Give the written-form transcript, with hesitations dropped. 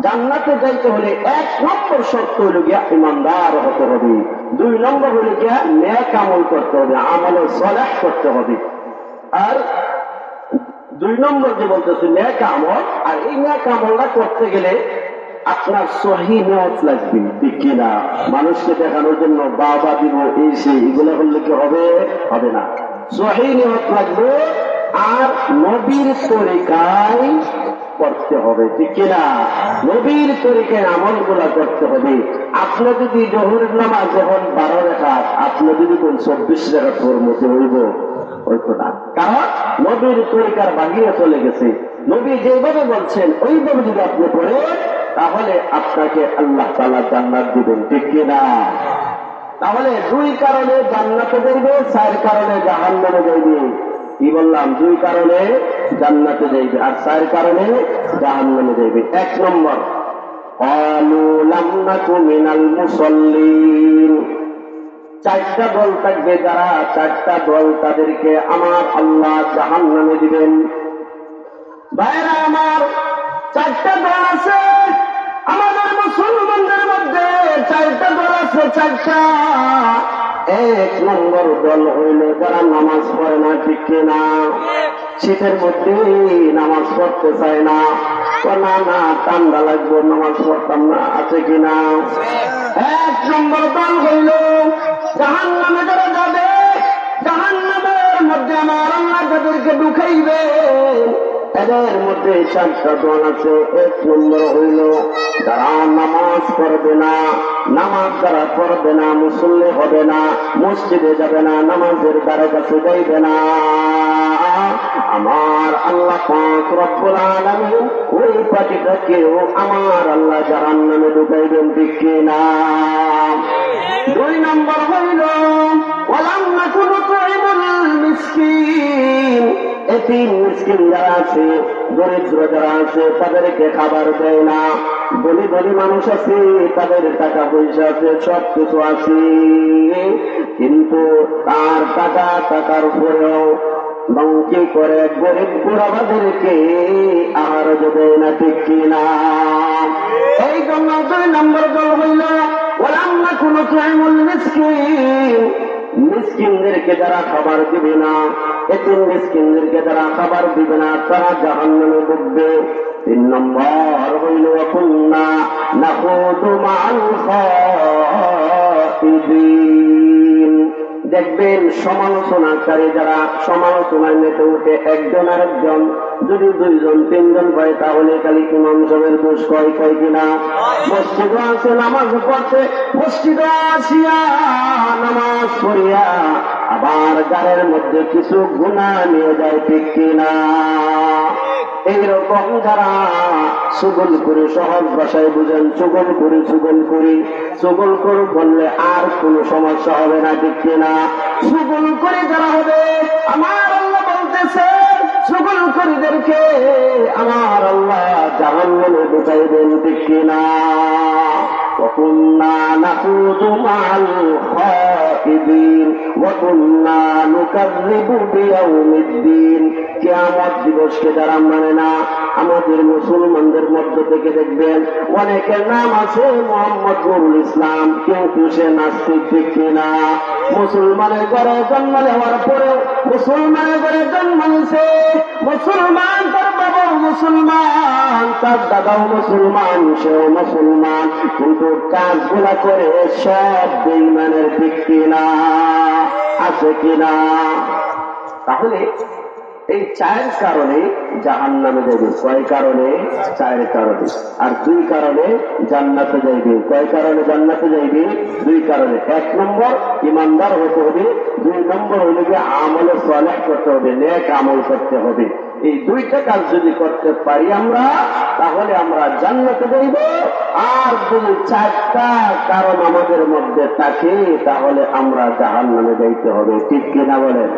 জান্নাতে যাইতে হলে 1 নম্বর শর্ত হইল গিয়া ইমানদার হতে হবে, 2 নম্বর হইল গিয়া নেক আমল করতে হবে, আমলে সালেহ করতে হবে। আর 2 নম্বর যে বলতেছে নেক আমল, আর এই নেক আমলটা করতে গেলে আপনার সহি নিয়ত লাগবে, ঠিক কিনা? মানুষকে দেখানোর জন্য বাবা দিব এই সেই এগুলো করলে কি হবে? হবে না। সহি নিয়ত লাগবে, আর নবীর তরিকায় করতে হবে, ঠিক কিনা? নবীর তরিকায় আমল গুলা করতে হবে। আপনি যদি জোহরের নামাজ যখন 12 রাকাত, আপনি যদি কোন 24 রাকাত মধ্যে হইব, হইতো না। কারণ নবীর তরিকার বাগিয়ে চলে গেছে। নবী যেভাবে বলছেন ওইভাবে যদি আপনি পড়েন, তাহলে আপনাকে আল্লাহ তাআলা জান্নাত দিবেন, ঠিক কিনা? তাহলে 2 কারণে জান্নাতে যাইবে, 4 কারণে জাহান্নামে যাইবে। কি বললাম? 2 কারণে জান্নাতে যাইবে, আর 4 কারণে জাহান্নামে যাইবে। 1 নম্বর, ক্বালু লাম নাকু মিনাল মুসাল্লিন। 4টা দল থাকবে, যারা 4টা দল, তাদেরকে আমার আল্লাহ জাহান্নামে দিবেন। ভাইরা আমার, 4টা দল আছে আমাদের মুসলমানদের মধ্যে, 4টা দল আছে, 4টা। 1 নম্বর দল হইল যারা নামাজ পড়ে না, ঠিক কিনা? শীতের মধ্যে নামাজ পড়তে চায় না, না না ঠান্ডা লাগবে, নামাজ পড়তাম না, আছে কিনা? 1 নম্বর দল হইল জাহান্নামে যারা যাবে, জাহান্নামের মধ্যে আমার আল্লাহ তাদেরকে ঢুকাইবে। এদের মধ্যে 4টা দল আছে। 1 নম্বর হইল যারা নামাজ পড়বে না, নামাজ যারা পড়বে না, মুসল্লি হবে না, মসজিদে যাবে না, নামাজের দ্বারা কাছে যাইবে না, আমার আল্লাহ পাক রব্বুল আলামিন ওই পার্টিটাকেও আমার আল্লাহ জাহান্নামে ঢুকাইবেন, ঠিক কিনা? 2 নম্বর হইল ওয়ালাম নাকুন তুইমুল মিসকিন। এতিম মিসকিন যারা আছে, দরিদ্র যারা আছে, তাদেরকে খাবার দেয় না। বলি বলি মানুষ আছে, তাদের টাকা পয়সা আছে, সব কিছু আছে, কিন্তু তার টাকার উপরেও কি করে গরিব বুড়াবাদেরকে আহার দেয় না, ঠিক কিনা? এই জন্য 2 নম্বর দল হইল ওয়ালাম নাকুন তুইমুল মিসকিন। মিসকিনদেরকে যারা খাবার দিবে না, এতিম মিসকিনদেরকে যারা খাবার দিবে না, তারা জাহান্নামে ঢুকবে। 3 নম্বর হইল কুন্না নাখুদু মা'আল খাইদিন। দেখবেন সমালোচনাকারী যারা সমালোচনায় মেতে উঠে, একজন আরেকজন যদি 2 জন 3 জন হয়, তাহলে খালি ইমাম সাহেবের দোষ কয় কিনা? মসজিদও আছে নামাজ পড়তে, মসজিদও আসিয়া নামাজ পড়িয়া আবার গাড়ির মধ্যে কিছু গুনাহ নিয়ে যায়, ঠিক কিনা? এইরকম যারা চুগল করে, সহজ ভাষায় বুঝেন, চুগল করে বললে আর কোন সমস্যা হবে না, ঠিক কিনা? চুগল করে যারা হবে, আমার আল্লাহ বলতেছে চুগলখড়িদেরকে আমার আল্লাহ জাহান্নামে ঢুকাইবেন, ঠিক কিনা? وكنا نخوض مع الخائضين وكنا نكذب بيوم الدين। কিয়ামত দিবসকে যারা মানে না, আমাদের মুসলমানদের মধ্য থেকে দেখবেন অনেকের নাম আছে মোহাম্মদ নুরুল ইসলাম, কিন্তু সে নাস্তিক, ঠিক কিনা? মুসলমানের ঘরে জন্ম নেওয়ার পরেও, মুসলমানের ঘরে জন্ম নিছে, মুসলমান, তার বাবাও মুসলমান, তার দাদাও মুসলমান, সেও মুসলমান, কিন্তু কাজগুলা করে সব বেঈমানের, ঠিক কিনা? আছে কিনা? তাহলে এই 4 কারণে জাহান্নামে যাইবে। কয় কারণে? 4 কারণে। আর 2 কারণে জান্নাতে যাইবে। কয় কারণে জান্নাতে যাইবে? 2 কারণে। 1 নম্বর ইমানদার হতে হবে, 2 নম্বর হইলে গিয়ে আমলে সালেহ করতে হবে, নেক আমল করতে হবে। এই 2টা কাজ যদি করতে পারি আমরা, তাহলে আমরা জান্নাতে যাইব। আর যদি 4টা কারণ আমাদের মধ্যে থাকে, তাহলে আমরা জাহান্নামে যাইতে হবে, ঠিক কিনা বলেন?